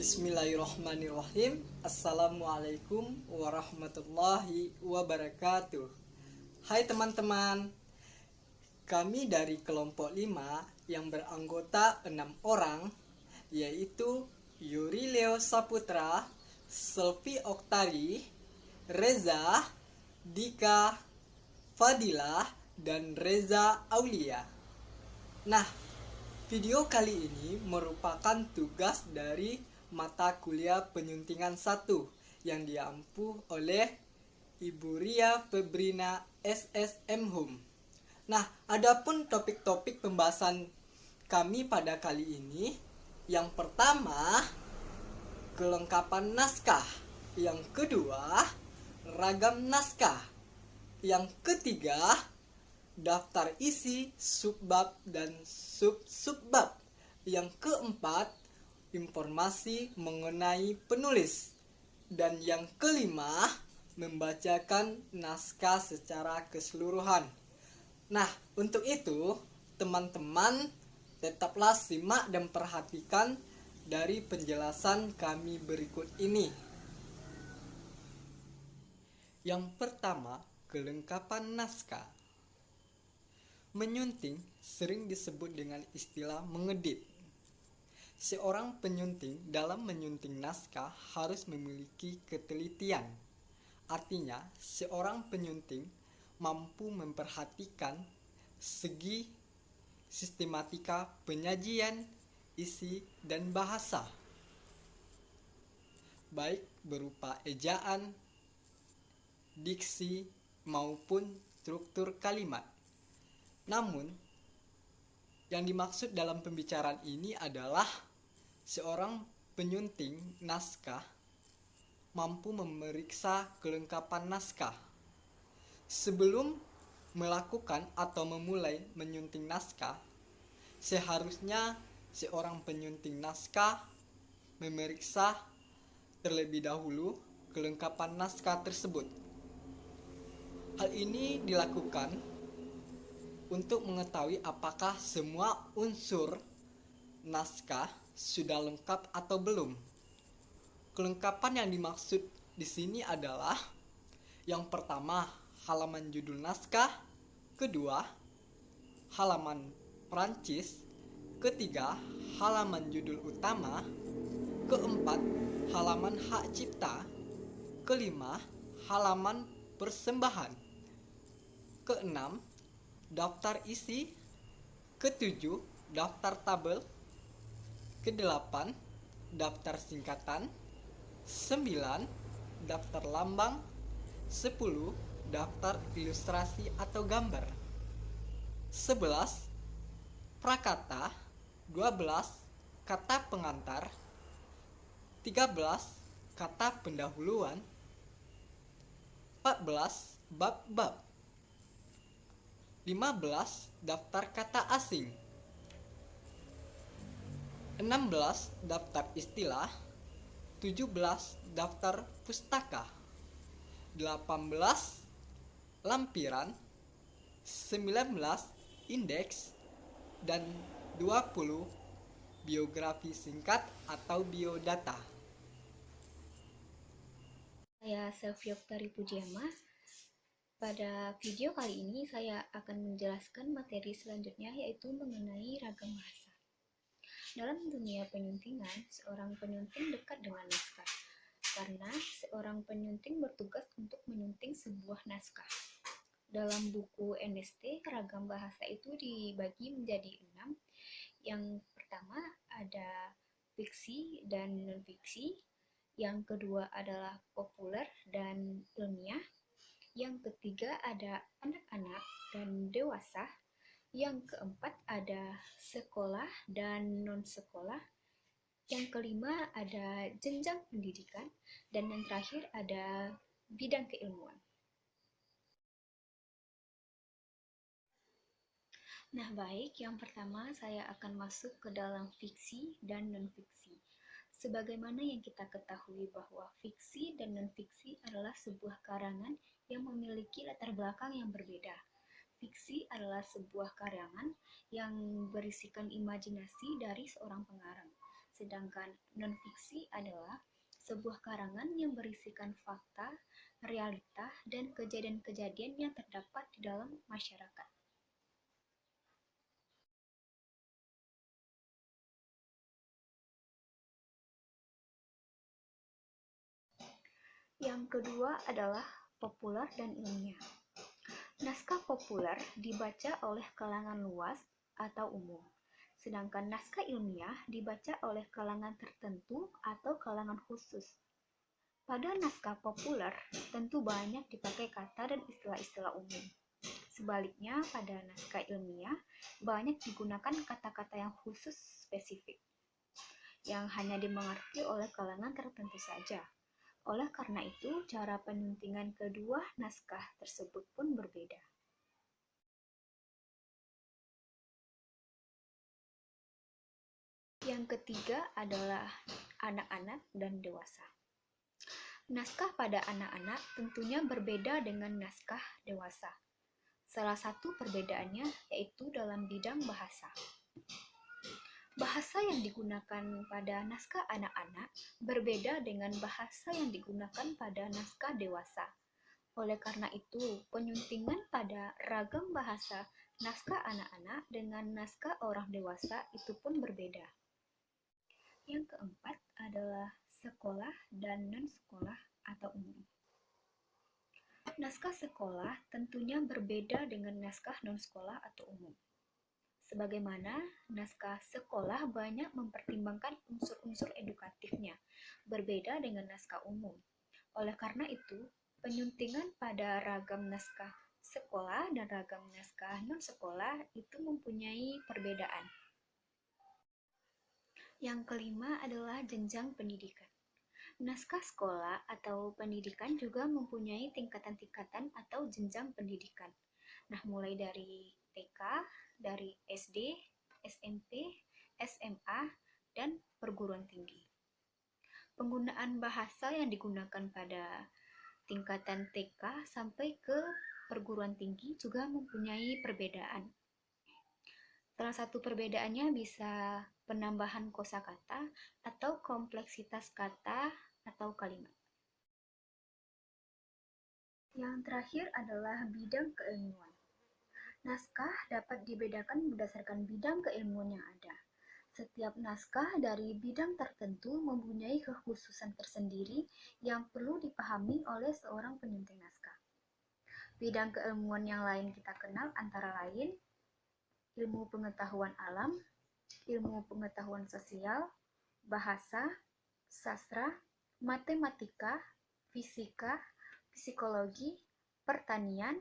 Bismillahirrahmanirrahim. Assalamualaikum warahmatullahi wabarakatuh. Hai teman-teman, kami dari kelompok 5 yang beranggota 6 orang, yaitu Yuri Leo Saputra, Selvi Oktari, Reza, Dika, Fadilah, dan Reza Aulia. Nah, video kali ini merupakan tugas dari mata kuliah penyuntingan 1 yang diampu oleh Ibu Ria Febrina SSM Hum. Nah, adapun topik-topik pembahasan kami pada kali ini, yang pertama, kelengkapan naskah. Yang kedua, ragam naskah. Yang ketiga, daftar isi, subbab, dan sub-subbab. Yang keempat, informasi mengenai penulis. Dan yang kelima, membacakan naskah secara keseluruhan. Nah, untuk itu, teman-teman tetaplah simak dan perhatikan dari penjelasan kami berikut ini. Yang pertama, kelengkapan naskah. Menyunting sering disebut dengan istilah mengedit. Seorang penyunting dalam menyunting naskah harus memiliki ketelitian. Artinya, seorang penyunting mampu memperhatikan segi sistematika penyajian, isi, dan bahasa, baik berupa ejaan, diksi, maupun struktur kalimat. Namun, yang dimaksud dalam pembicaraan ini adalah seorang penyunting naskah mampu memeriksa kelengkapan naskah. Sebelum melakukan atau memulai menyunting naskah, seharusnya seorang penyunting naskah memeriksa terlebih dahulu kelengkapan naskah tersebut. Hal ini dilakukan untuk mengetahui apakah semua unsur naskah sudah lengkap atau belum. Kelengkapan yang dimaksud di sini adalah yang pertama, halaman judul naskah, kedua, halaman Prancis, ketiga, halaman judul utama, keempat, halaman hak cipta, kelima, halaman persembahan, keenam, daftar isi, ketujuh, daftar tabel, kedelapan, daftar singkatan, 9, daftar lambang, 10, daftar ilustrasi atau gambar, 11, prakata, 12, kata pengantar, 13, kata pendahuluan, 14, bab-bab, 15, daftar kata asing, 16, daftar istilah, 17, daftar pustaka, 18, lampiran, 19, indeks, dan 20, biografi singkat atau biodata. Saya Selvi Oktari Pujiama. Pada video kali ini saya akan menjelaskan materi selanjutnya, yaitu mengenai ragam bahasa. Dalam dunia penyuntingan, seorang penyunting dekat dengan naskah, karena seorang penyunting bertugas untuk menyunting sebuah naskah. Dalam buku NST, ragam bahasa itu dibagi menjadi 6. Yang pertama ada fiksi dan non-fiksi. Yang kedua adalah populer dan ilmiah. Yang ketiga ada anak-anak dan dewasa. Yang keempat ada sekolah dan non-sekolah. Yang kelima ada jenjang pendidikan. Dan yang terakhir ada bidang keilmuan. Nah baik, yang pertama saya akan masuk ke dalam fiksi dan non-fiksi. Sebagaimana yang kita ketahui bahwa fiksi dan non-fiksi adalah sebuah karangan yang memiliki latar belakang yang berbeda. Fiksi adalah sebuah karangan yang berisikan imajinasi dari seorang pengarang. Sedangkan non-fiksi adalah sebuah karangan yang berisikan fakta, realita, dan kejadian-kejadian yang terdapat di dalam masyarakat. Yang kedua adalah populer dan ilmiah. Naskah populer dibaca oleh kalangan luas atau umum, sedangkan naskah ilmiah dibaca oleh kalangan tertentu atau kalangan khusus. Pada naskah populer tentu banyak dipakai kata dan istilah-istilah umum. Sebaliknya, pada naskah ilmiah banyak digunakan kata-kata yang khusus spesifik, yang hanya dimengerti oleh kalangan tertentu saja. Oleh karena itu, cara penyuntingan kedua naskah tersebut pun berbeda. Yang ketiga adalah anak-anak dan dewasa. Naskah pada anak-anak tentunya berbeda dengan naskah dewasa. Salah satu perbedaannya yaitu dalam bidang bahasa. Bahasa yang digunakan pada naskah anak-anak berbeda dengan bahasa yang digunakan pada naskah dewasa. Oleh karena itu, penyuntingan pada ragam bahasa naskah anak-anak dengan naskah orang dewasa itu pun berbeda. Yang keempat adalah sekolah dan non-sekolah atau umum. Naskah sekolah tentunya berbeda dengan naskah non-sekolah atau umum. Sebagaimana naskah sekolah banyak mempertimbangkan unsur-unsur edukatifnya, berbeda dengan naskah umum. Oleh karena itu, penyuntingan pada ragam naskah sekolah dan ragam naskah non-sekolah itu mempunyai perbedaan. Yang kelima adalah jenjang pendidikan. Naskah sekolah atau pendidikan juga mempunyai tingkatan-tingkatan atau jenjang pendidikan. Nah, mulai dari TK, dari SD, SMP, SMA, dan perguruan tinggi. Penggunaan bahasa yang digunakan pada tingkatan TK sampai ke perguruan tinggi juga mempunyai perbedaan. Salah satu perbedaannya bisa penambahan kosakata atau kompleksitas kata atau kalimat. Yang terakhir adalah bidang keilmuan. Naskah dapat dibedakan berdasarkan bidang keilmuan yang ada. Setiap naskah dari bidang tertentu mempunyai kekhususan tersendiri yang perlu dipahami oleh seorang penyunting naskah. Bidang keilmuan yang lain kita kenal antara lain ilmu pengetahuan alam, ilmu pengetahuan sosial, bahasa, sastra, matematika, fisika, psikologi, pertanian,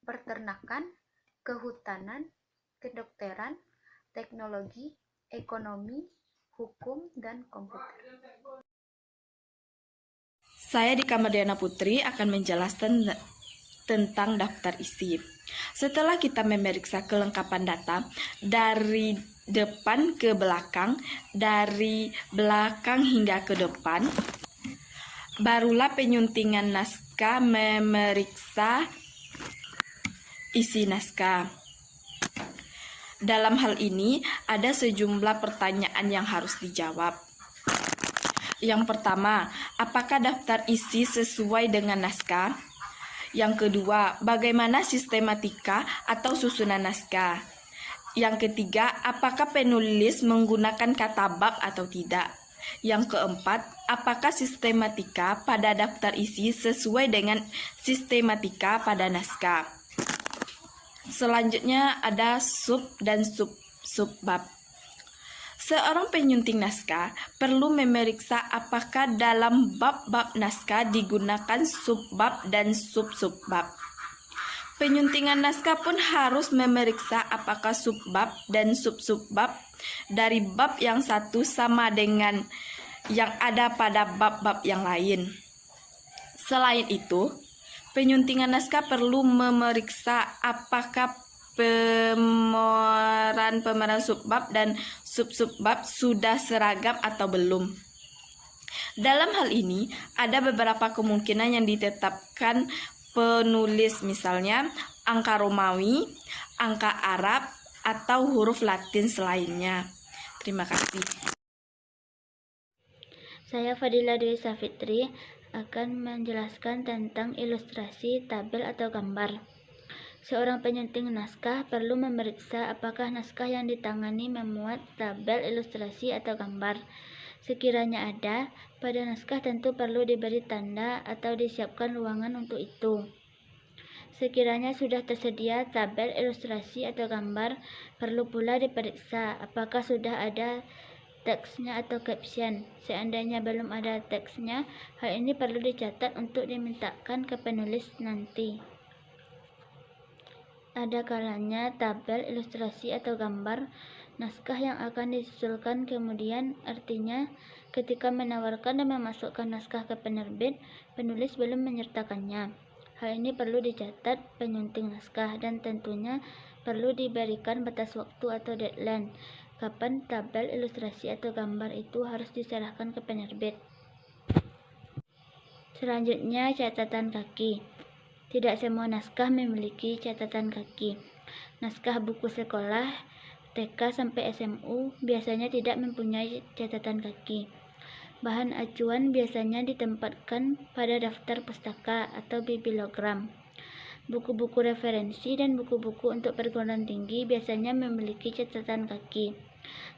peternakan, kehutanan, kedokteran, teknologi, ekonomi, hukum, dan komputer. Saya Dika Mardiana Putri akan menjelaskan tentang daftar isi. Setelah kita memeriksa kelengkapan data dari depan ke belakang, dari belakang hingga ke depan, barulah penyuntingan naskah memeriksa isi naskah. Dalam hal ini, ada sejumlah pertanyaan yang harus dijawab. Yang pertama, apakah daftar isi sesuai dengan naskah? Yang kedua, bagaimana sistematika atau susunan naskah? Yang ketiga, apakah penulis menggunakan kata bab atau tidak? Yang keempat, apakah sistematika pada daftar isi sesuai dengan sistematika pada naskah? Selanjutnya ada sub dan sub-bab. Seorang penyunting naskah perlu memeriksa apakah dalam bab-bab naskah digunakan sub-bab dan sub-bab. Penyuntingan naskah pun harus memeriksa apakah sub-bab dan sub-bab dari bab yang satu sama dengan yang ada pada bab-bab yang lain. Selain itu, penyuntingan naskah perlu memeriksa apakah pemeran subbab dan sub-subbab sudah seragam atau belum. Dalam hal ini, ada beberapa kemungkinan yang ditetapkan penulis, misalnya angka Romawi, angka Arab, atau huruf Latin selainnya. Terima kasih. Saya Fadila Dewi Safitri akan menjelaskan tentang ilustrasi tabel atau gambar. Seorang penyunting naskah perlu memeriksa apakah naskah yang ditangani memuat tabel, ilustrasi, atau gambar. Sekiranya ada, pada naskah tentu perlu diberi tanda atau disiapkan ruangan untuk itu. Sekiranya sudah tersedia tabel, ilustrasi, atau gambar, perlu pula diperiksa apakah sudah ada teksnya atau caption. Seandainya belum ada teksnya, hal ini perlu dicatat untuk dimintakan ke penulis nanti. Ada kalanya tabel, ilustrasi, atau gambar naskah yang akan disusulkan kemudian, artinya ketika menawarkan dan memasukkan naskah ke penerbit, penulis belum menyertakannya. Hal ini perlu dicatat penyunting naskah dan tentunya perlu diberikan batas waktu atau deadline kapan tabel, ilustrasi, atau gambar itu harus diserahkan ke penerbit. Selanjutnya, catatan kaki. Tidak semua naskah memiliki catatan kaki. Naskah buku sekolah TK sampai SMU biasanya tidak mempunyai catatan kaki. Bahan acuan biasanya ditempatkan pada daftar pustaka atau bibliogram. Buku-buku referensi dan buku-buku untuk perguruan tinggi biasanya memiliki catatan kaki.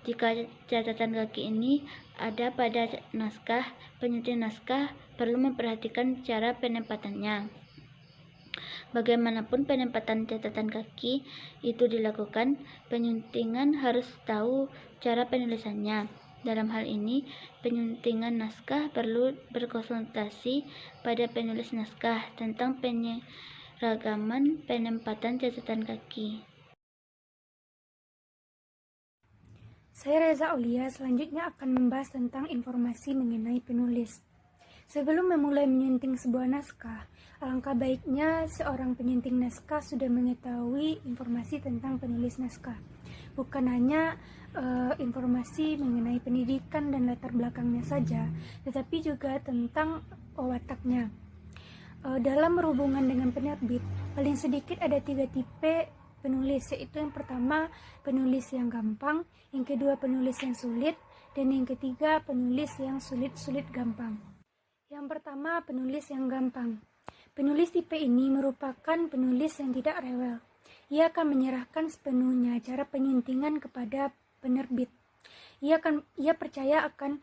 Jika catatan kaki ini ada pada naskah, penyunting naskah perlu memperhatikan cara penempatannya. Bagaimanapun penempatan catatan kaki itu dilakukan, penyuntingan harus tahu cara penulisannya. Dalam hal ini, penyuntingan naskah perlu berkonsultasi pada penulis naskah tentang penyeragaman penempatan catatan kaki. Saya Reza Aulia selanjutnya akan membahas tentang informasi mengenai penulis. Sebelum memulai menyunting sebuah naskah, alangkah baiknya seorang penyunting naskah sudah mengetahui informasi tentang penulis naskah. Bukan hanya informasi mengenai pendidikan dan latar belakangnya saja, tetapi juga tentang wataknya. Dalam berhubungan dengan penerbit, paling sedikit ada 3 tipe penulis, yaitu yang pertama penulis yang gampang, yang kedua penulis yang sulit, dan yang ketiga penulis yang sulit-sulit gampang. Yang pertama, penulis yang gampang. Penulis tipe ini merupakan penulis yang tidak rewel. Ia akan menyerahkan sepenuhnya cara penyuntingan kepada penerbit. Ia percaya akan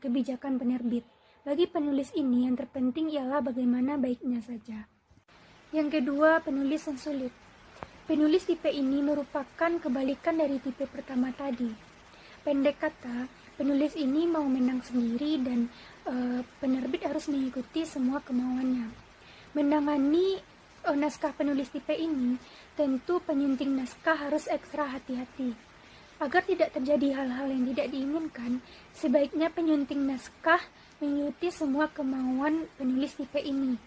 kebijakan penerbit. Bagi penulis ini yang terpenting ialah bagaimana baiknya saja. Yang kedua, penulis yang sulit. Penulis tipe ini merupakan kebalikan dari tipe pertama tadi. Pendek kata, penulis ini mau menang sendiri dan penerbit harus mengikuti semua kemauannya. Menangani naskah penulis tipe ini, tentu penyunting naskah harus ekstra hati-hati. Agar tidak terjadi hal-hal yang tidak diinginkan, sebaiknya penyunting naskah mengikuti semua kemauan penulis tipe ini.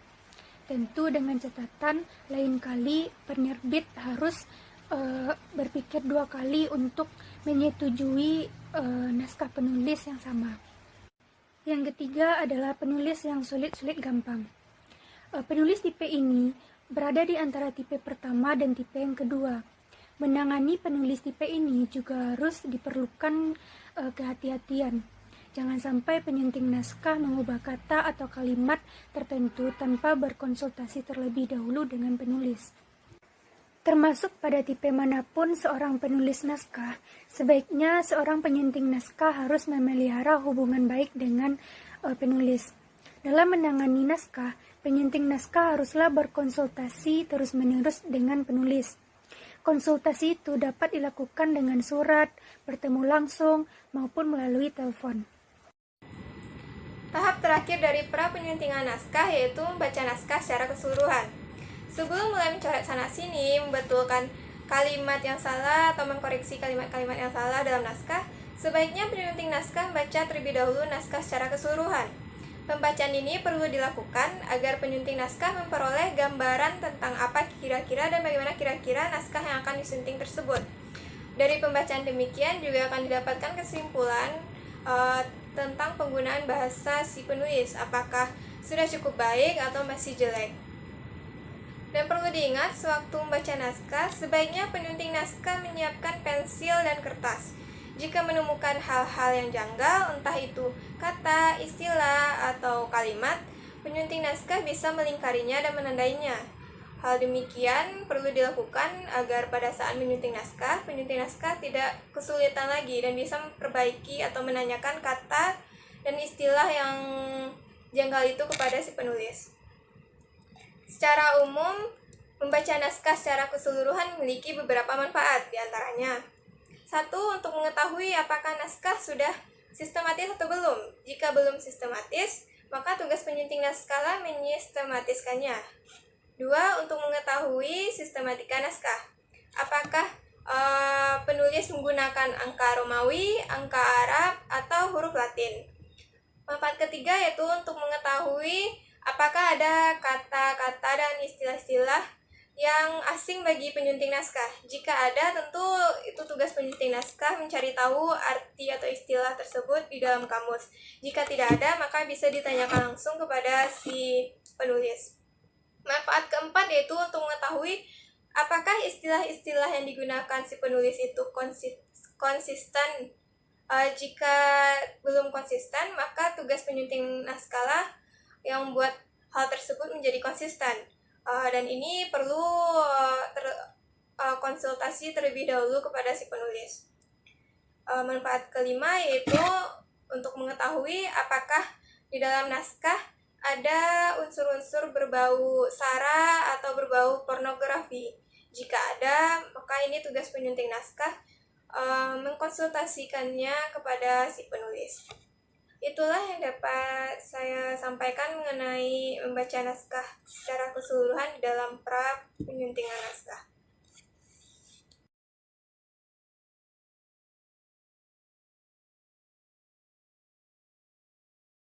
Tentu dengan catatan, lain kali penerbit harus berpikir 2 kali untuk menyetujui naskah penulis yang sama. Yang ketiga adalah penulis yang sulit-sulit gampang. Penulis tipe ini berada di antara tipe pertama dan tipe yang kedua. Menangani penulis tipe ini juga harus diperlukan kehati-hatian. Jangan sampai penyunting naskah mengubah kata atau kalimat tertentu tanpa berkonsultasi terlebih dahulu dengan penulis. Termasuk pada tipe manapun seorang penulis naskah, sebaiknya seorang penyunting naskah harus memelihara hubungan baik dengan penulis. Dalam menangani naskah, penyunting naskah haruslah berkonsultasi terus-menerus dengan penulis. Konsultasi itu dapat dilakukan dengan surat, bertemu langsung, maupun melalui telepon. Tahap terakhir dari pra penyuntingan naskah yaitu membaca naskah secara keseluruhan. Sebelum mulai mencoret sana-sini, membetulkan kalimat yang salah atau mengkoreksi kalimat-kalimat yang salah dalam naskah, sebaiknya penyunting naskah membaca terlebih dahulu naskah secara keseluruhan. Pembacaan ini perlu dilakukan agar penyunting naskah memperoleh gambaran tentang apa kira-kira dan bagaimana kira-kira naskah yang akan disunting tersebut. Dari pembacaan demikian juga akan didapatkan kesimpulan tentang penggunaan bahasa si penulis, apakah sudah cukup baik atau masih jelek. Dan perlu diingat, sewaktu membaca naskah, sebaiknya penyunting naskah menyiapkan pensil dan kertas. Jika menemukan hal-hal yang janggal, entah itu kata, istilah, atau kalimat, penyunting naskah bisa melingkarinya dan menandainya. Hal demikian perlu dilakukan agar pada saat penyunting naskah tidak kesulitan lagi dan bisa memperbaiki atau menanyakan kata dan istilah yang janggal itu kepada si penulis. Secara umum, membaca naskah secara keseluruhan memiliki beberapa manfaat, diantaranya: 1. Untuk mengetahui apakah naskah sudah sistematis atau belum. Jika belum sistematis, maka tugas penyunting naskah menyistematiskannya. 2. Untuk mengetahui sistematika naskah. Apakah penulis menggunakan angka Romawi, angka Arab, atau huruf Latin. Manfaat ketiga yaitu untuk mengetahui apakah ada kata-kata dan istilah-istilah yang asing bagi penyunting naskah. Jika ada, tentu itu tugas penyunting naskah mencari tahu arti atau istilah tersebut di dalam kamus. Jika tidak ada, maka bisa ditanyakan langsung kepada si penulis. Manfaat keempat yaitu untuk mengetahui apakah istilah-istilah yang digunakan si penulis itu konsisten. Jika belum konsisten, maka tugas penyunting naskah yang membuat hal tersebut menjadi konsisten. Dan ini perlu konsultasi terlebih dahulu kepada si penulis. Manfaat kelima yaitu untuk mengetahui apakah di dalam naskah ada unsur-unsur berbau sara atau berbau pornografi. Jika ada, maka ini tugas penyunting naskah mengkonsultasikannya kepada si penulis. Itulah yang dapat saya sampaikan mengenai membaca naskah secara keseluruhan di dalam pra penyuntingan naskah.